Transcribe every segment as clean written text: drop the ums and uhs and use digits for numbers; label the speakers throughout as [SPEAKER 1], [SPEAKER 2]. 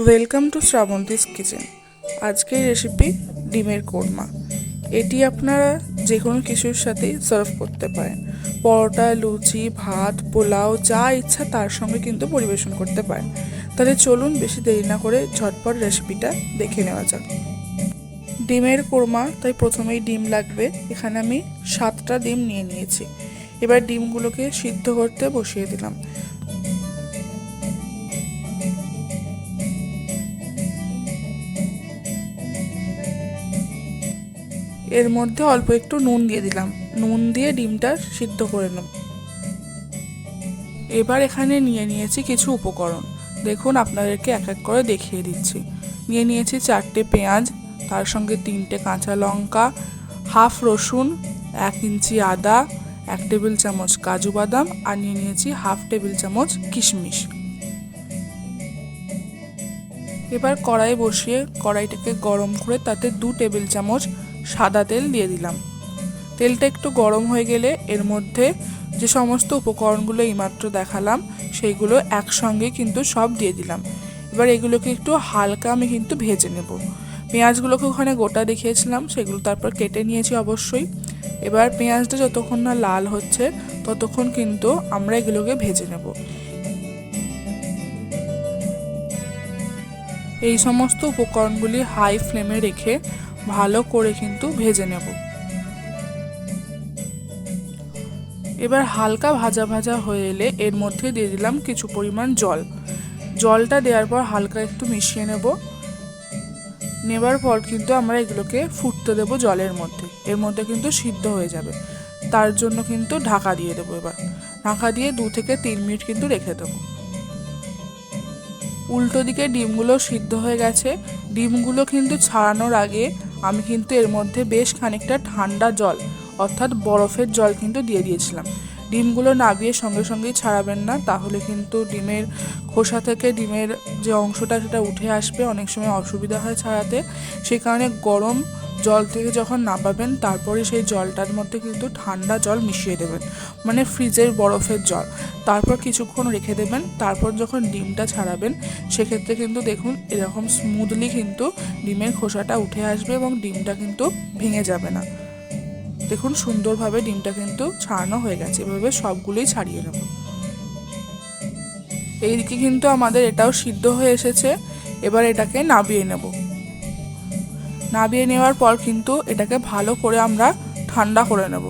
[SPEAKER 1] Welcome to Shrabanti's kitchen. আজকের recipe ডিমের কোরমা। এটি আপনারা যে কোনো কিছুর সাথেই সার্ভ করতে পারেন। পরোটা, লুচি, ভাত, পোলাও যা ইচ্ছা তার সঙ্গে কিন্তু পরিবেশন করতে পারেন। তাহলে চলুন বেশি দেরি না করে ঝটপট রেসিপিটা দেখে নেওয়া যাক। ডিমের কোরমা তাই প্রথমেই ডিম লাগবে। এখানে আমি 7টা ডিম নিয়ে নিয়েছি। এবার ডিমগুলোকে সিদ্ধ করতে বসিয়ে দিলাম। এর মধ্যে অল্প একটু নুন দিয়ে দিলাম। নুন দিয়ে ডিমটা সিদ্ধ করে নেব। এবার এখানে নিয়ে নিয়েছি কিছু উপকরণ। দেখুন আপনাদেরকে এক এক করে দেখিয়ে দিচ্ছি। নিয়ে নিয়েছি 4টে পেঁয়াজ, তার সঙ্গে 3টে কাঁচা লঙ্কা, হাফ রসুন, 1 ইঞ্চি আদা, 1 টেবিল চামচ কাজু বাদাম আর নিয়ে নিয়েছি হাফ টেবিল চামচ কিশমিশ। এবার কড়াই বসিয়ে কড়াইটাকে গরম করে তাতে 2 টেবিল চামচ সাদা তেল দিয়ে দিলাম। তেলটা একটু গরম হয়ে গেলে এর মধ্যে যে সমস্ত উপকরণগুলো এইমাত্র দেখালাম সেইগুলো একসঙ্গে কিন্তু সব দিয়ে দিলাম। এবার এগুলোকে একটু হালকা আমি কিন্তু ভেজে নেব। পেঁয়াজগুলোকে ওখানে গোটা দেখিয়েছিলাম, সেগুলো তারপর কেটে নিয়েছি অবশ্যই। এবার পেঁয়াজটা যতক্ষণ না লাল হচ্ছে ততক্ষণ কিন্তু আমরা এগুলোকে ভেজে নেব। এই সমস্ত উপকরণগুলি হাই ফ্লেমে রেখে ভালো করে কিন্তু ভেজে নেব। এবার হালকা ভাজা ভাজা হয়ে এলে এর মধ্যে দিয়ে দিলাম কিছু পরিমাণ জল। জলটা দেওয়ার পর হালকা একটু মিশিয়ে নেবার পর কিন্তু আমরা এগুলোকে ফুটতে দেবো জলের মধ্যে। এর মধ্যে কিন্তু সিদ্ধ হয়ে যাবে, তার জন্য কিন্তু ঢাকা দিয়ে দেবো। এবার ঢাকা দিয়ে 2 থেকে 3 মিনিট কিন্তু রেখে দেবো। উল্টো দিকে ডিমগুলো সিদ্ধ হয়ে গেছে। ডিমগুলো কিন্তু ছাড়ানোর আগে আমি কিন্তু এর মধ্যে বেশ খানিকটা ঠান্ডা জল অর্থাৎ বরফের জল কিন্তু দিয়ে দিয়েছিলাম। ডিমগুলো নাবিয়ে সঙ্গে সঙ্গেই ছাড়াবেন না, তাহলে কিন্তু ডিমের খোসা থেকে ডিমের যে অংশটা সেটা উঠে আসবে, অনেক সময় অসুবিধা হয় ছাড়াতে। সেই কারণে গরম জল থেকে যখন নামাবেন তারপরে সেই জলটার মধ্যে কিন্তু ঠান্ডা জল মিশিয়ে দেবেন, মানে ফ্রিজের বরফের জল। তারপর কিছুক্ষণ রেখে দেবেন। তারপর যখন ডিমটা ছাড়াবেন সেক্ষেত্রে কিন্তু দেখুন এরকম স্মুথলি কিন্তু ডিমের খোসাটা উঠে আসবে এবং ডিমটা কিন্তু ভেঙে যাবে না। দেখুন সুন্দরভাবে ডিমটা কিন্তু ছাড়ানো হয়ে গেছে। এভাবে সবগুলোই ছাড়িয়ে নেব। এইদিকে কিন্তু আমাদের এটাও সিদ্ধ হয়ে এসেছে। এবার এটাকে নাবিয়ে নেব। নাবিয়ে নেওয়ার পর কিন্তু এটাকে ভালো করে আমরা ঠান্ডা করে নেব।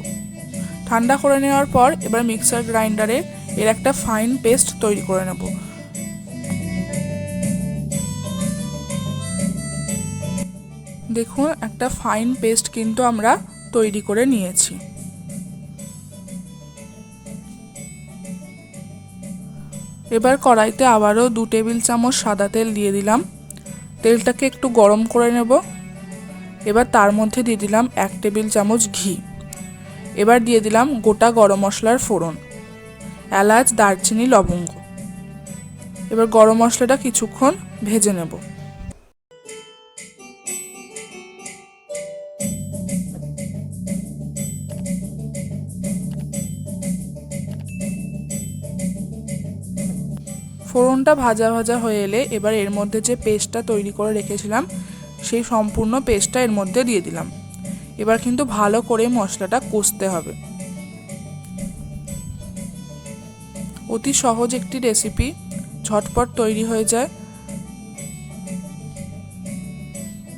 [SPEAKER 1] ঠান্ডা করে নেওয়ার পর এবার মিক্সার গ্রাইন্ডারে এর একটা ফাইন পেস্ট তৈরি করে নেব। দেখুন একটা ফাইন পেস্ট কিন্তু আমরা তৈরি করে নিয়েছি। এবার কড়াইতে আবারও 2 টেবিল চামচ সাদা তেল দিয়ে দিলাম। তেলটাকে একটু গরম করে নেব। এবার তার মধ্যে দিয়ে দিলাম 1 টেবিল চামচ ঘি। এবার দিয়ে দিলাম গোটা গরম মশলার ফোড়ন, এলাচ, দারচিনি, লবঙ্গ। এবার গরম মশলাটা কিছুক্ষণ ভেজে নেব। ফোড়নটা ভাজা ভাজা হয়ে এলে এবার এর মধ্যে যে পেস্টটা তৈরি করে রেখেছিলাম সেই সম্পূর্ণ পেস্টটা এর মধ্যে দিয়ে দিলাম। এবার কিন্তু ভালো করে মশলাটা কষতে হবে। অতি সহজ একটি রেসিপি, ঝটপট তৈরি হয়ে যায়।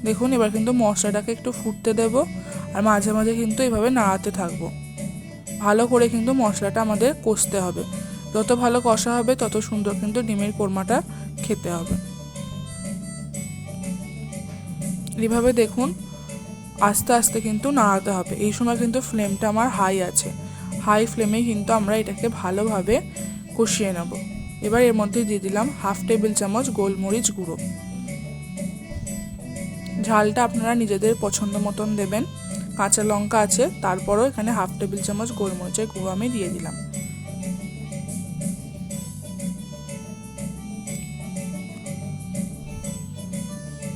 [SPEAKER 1] দেখুন এবার কিন্তু মশলাটাকে একটু ফুটতে দেব আর মাঝে মাঝে কিন্তু এভাবে নাড়াতে থাকবো। ভালো করে কিন্তু মশলাটা আমাদের কষতে হবে। যত ভালো কষা হবে তত সুন্দর কিন্তু ডিমের কোরমাটা খেতে হবে। এইভাবে দেখুন আস্তে আস্তে কিন্তু নাড়াতে হবে। এই সময় কিন্তু ফ্লেমটা আমার হাই আছে। হাই ফ্লেমে কিন্তু আমরা এটাকে ভালোভাবে কষিয়ে নেব। এবার এর মধ্যে দিয়ে দিলাম হাফ টেবিল চামচ গোলমরিচ গুঁড়ো। ঝালটা আপনারা নিজেদের পছন্দ মতন দেবেন। কাঁচা লঙ্কা আছে, তারপরও এখানে হাফ টেবিল চামচ গোলমরিচের গুঁড়ো আমি দিয়ে দিলাম।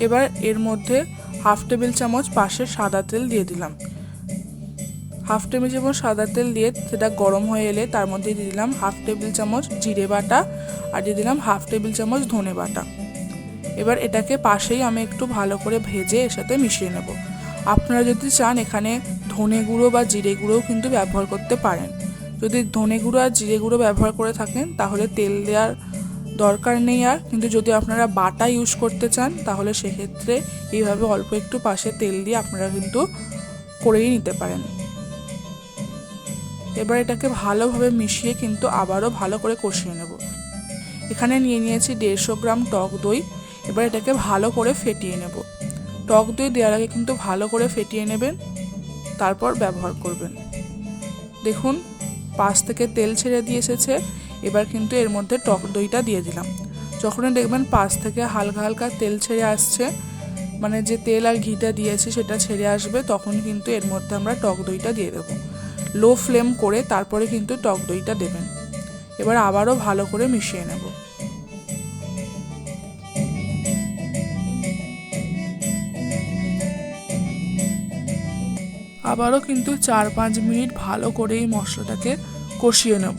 [SPEAKER 1] এবার এর মধ্যে হাফ টেবিল চামচ পাশের সাদা তেল দিয়ে দিলাম। হাফ টেবিল চামচ সাদা তেল দিয়ে সেটা গরম হয়ে এলে তার মধ্যে দিয়ে দিলাম হাফ টেবিল চামচ জিরে বাটা আর দিয়ে দিলাম হাফ টেবিল চামচ ধনে বাটা। এবার এটাকে পাশেই আমি একটু ভালো করে ভেজে এর সাথে মিশিয়ে নেব। আপনারা যদি চান এখানে ধনে গুঁড়ো বা জিরে গুঁড়োও কিন্তু ব্যবহার করতে পারেন। যদি ধনে গুঁড়ো আর জিরে গুঁড়ো ব্যবহার করে থাকেন তাহলে তেল দেওয়ার দরকার নেই আর, কিন্তু যদি আপনারা বাটা ইউজ করতে চান তাহলে সেক্ষেত্রে এইভাবে অল্প একটু পাশে তেল দিয়ে আপনারা কিন্তু করেই নিতে পারেন। এবার এটাকে ভালোভাবে মিশিয়ে কিন্তু আবারও ভালো করে কষিয়ে নেব। এখানে নিয়ে নিয়েছি 150 গ্রাম টক দই। এবার এটাকে ভালো করে ফেটিয়ে নেব। টক দই দেওয়ার আগে কিন্তু ভালো করে ফেটিয়ে নেবেন, তারপর ব্যবহার করবেন। দেখুন পাশ থেকে তেল ছেড়ে দিয়ে এসেছে। এবার কিন্তু এর মধ্যে টক দইটা দিয়ে দিলাম। যখনই দেখবেন পাশ থেকে হালকা হালকা তেল ছেড়ে আসছে, মানে যে তেল আর ঘিটা দিয়েছি সেটা ছেড়ে আসবে, তখন কিন্তু এর মধ্যে আমরা টক দইটা দিয়ে দেব। লো ফ্লেম করে তারপরে কিন্তু টক দইটা দেবেন। এবার আবারও ভালো করে মিশিয়ে নেব। আবারও কিন্তু 4-5 মিনিট ভালো করে এই মশলাটাকে কষিয়ে নেব।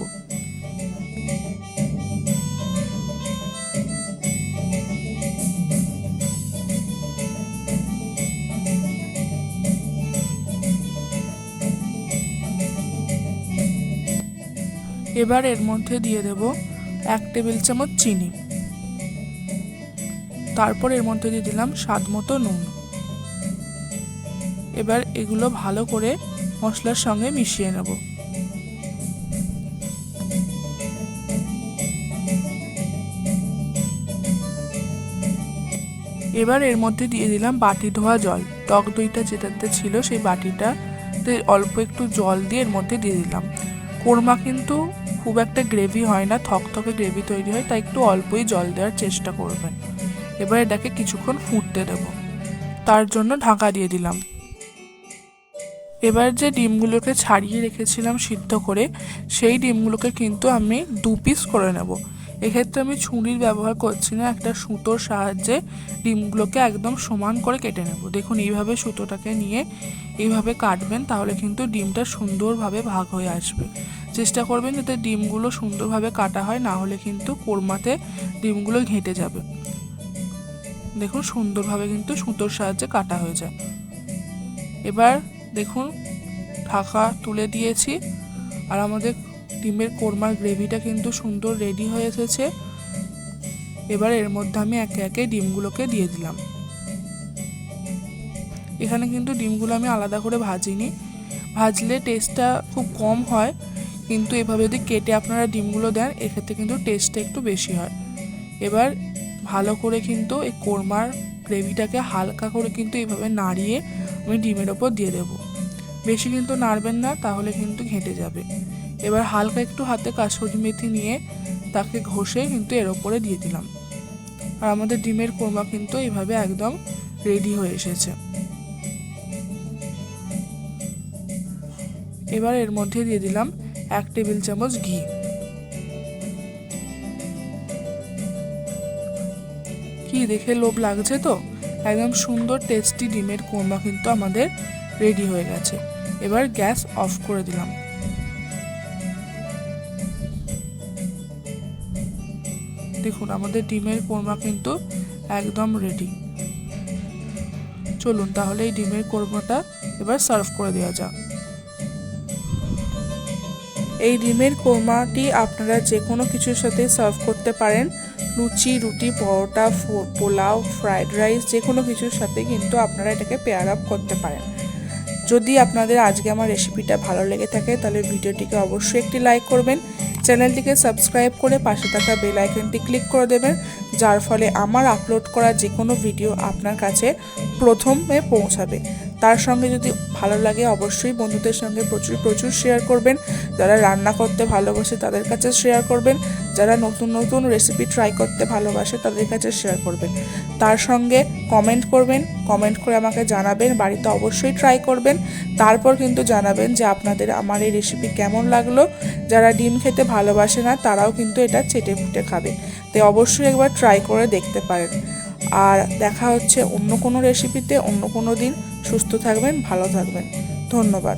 [SPEAKER 1] এবার এর মধ্যে দিয়ে দেব 1 টেবিল চামচ চিনি। তারপর এর মধ্যে দিয়ে দিলাম স্বাদ মতো নুন। এবার এগুলো ভালো করে মশলার সঙ্গে মিশিয়ে নেব। এবার এর মধ্যে দিয়ে দিলাম বাটি ধোয়া জল। টক দইটা যেটাতে ছিল সেই বাটিটাতে অল্প একটু জল দিয়ে এর মধ্যে দিয়ে দিলাম। কোরমা কিন্তু খুব একটা গ্রেভি হয় না, থকথকে গ্রেভি তৈরি হয়, তাই একটু অল্পই জল দেওয়ার চেষ্টা করবেন। এবার এটাকে কিছুক্ষণ ফুটতে দেব, তার জন্য ঢাকা দিয়ে দিলাম। এবার যে ডিমগুলোকে ছাড়িয়ে রেখেছিলাম সিদ্ধ করে, সেই ডিমগুলোকে কিন্তু আমি 2 পিস করে নেব। এক্ষেত্রে আমি ছুরির ব্যবহার করছি না, একটা সুতোর সাহায্যে ডিমগুলোকে একদম সমান করে কেটে নেব। দেখুন এইভাবে সুতোটাকে নিয়ে এইভাবে কাটবেন, তাহলে কিন্তু ডিমটা সুন্দরভাবে ভাগ হয়ে আসবে। চেষ্টা করবেন যাতে ডিমগুলো সুন্দরভাবে কাটা হয়, না হলে কিন্তু কোরমাতে ডিমগুলো ঘেঁটে যাবে। দেখুন সুন্দরভাবে কিন্তু সুতোর সাহায্যে কাটা হয়ে যায়। এবার দেখুন ঢাকা তুলে দিয়েছি, আর আমাদের ডিমের কোরমার গ্রেভিটা কিন্তু সুন্দর রেডি হয়ে এসেছে। এবার এর মধ্যে আমি একে একে ডিমগুলোকে দিয়ে দিলাম। এখানে কিন্তু ডিমগুলো আমি আলাদা করে ভাজিনি, ভাজলে টেস্টটা খুব কম হয়, কিন্তু এভাবে যদি কেটে আপনারা ডিমগুলো দেন এক্ষেত্রে কিন্তু টেস্টটা একটু বেশি হয়। এবার ভালো করে কিন্তু এই কোরমার গ্রেভিটাকে হালকা করে কিন্তু এইভাবে নাড়িয়ে আমি ডিমের ওপর দিয়ে দেব। বেশি কিন্তু নাড়বেন না, তাহলে কিন্তু ঘেঁটে যাবে। এবার হালকা একটু হাতে কাসুরি মেথি নিয়ে তাকে ঘষে কিন্তু এর ওপরে দিয়ে দিলাম। আর আমাদের ডিমের কোরমা কিন্তু এইভাবে একদম রেডি হয়ে এসেছে। এবার এর মধ্যে দিয়ে দিলাম 1 টেবিল চামচ ঘি। কি দেখে লোভ লাগছে তো? একদম সুন্দর টেস্টি ডিমের কোরমা কিন্তু আমাদের রেডি হয়ে গেছে। এবার গ্যাস অফ করে দিলাম। দেখুন আমাদের ডিমের কোরমা কিন্তু একদম রেডি। চলুন তাহলে এই ডিমের কোরমাটা এবার সার্ভ করে দেওয়া যাক। এই ডিমের কোরমাটি আপনারা যে কোনো কিছুর সাথে সার্ভ করতে পারেন। লুচি, রুটি, পরোটা, পোলাও, ফ্রাইড রাইস, যে কোনো কিছুর সাথে কিন্তু আপনারা এটাকে পেয়ার আপ করতে পারেন। যদি আপনাদের আজকে আমার রেসিপিটা ভালো লেগে থাকে তাহলে ভিডিওটিকে অবশ্যই একটি লাইক করবেন, চ্যানেলটিকে সাবস্ক্রাইব করে পাশে থাকা বেল আইকনটি ক্লিক করে দেবেন, যার ফলে আমার আপলোড করা যে কোনো ভিডিও আপনার কাছে প্রথমে পৌঁছাবে। তার সঙ্গে যদি ভালো লাগে অবশ্যই বন্ধুদের সঙ্গে প্রচুর শেয়ার করবেন। যারা রান্না করতে ভালোবাসে তাদের কাছে শেয়ার করবেন, যারা নতুন নতুন রেসিপি ট্রাই করতে ভালোবাসে তাদের কাছে শেয়ার করবেন। তার সঙ্গে কমেন্ট করবেন, কমেন্ট করে আমাকে জানাবেন, বাড়িতে অবশ্যই ট্রাই করবেন, তারপর কিন্তু জানাবেন যে আপনাদের আমার এই রেসিপি কেমন লাগলো। যারা ডিম খেতে ভালোবাসে না তারাও কিন্তু এটা চেটে ফুটে খাবে, তাই অবশ্যই একবার ট্রাই করে দেখতে পারেন। আর দেখা হচ্ছে অন্য কোনো রেসিপিতে অন্য কোনো দিন। সুস্থ থাকবেন, ভালো থাকবেন, ধন্যবাদ।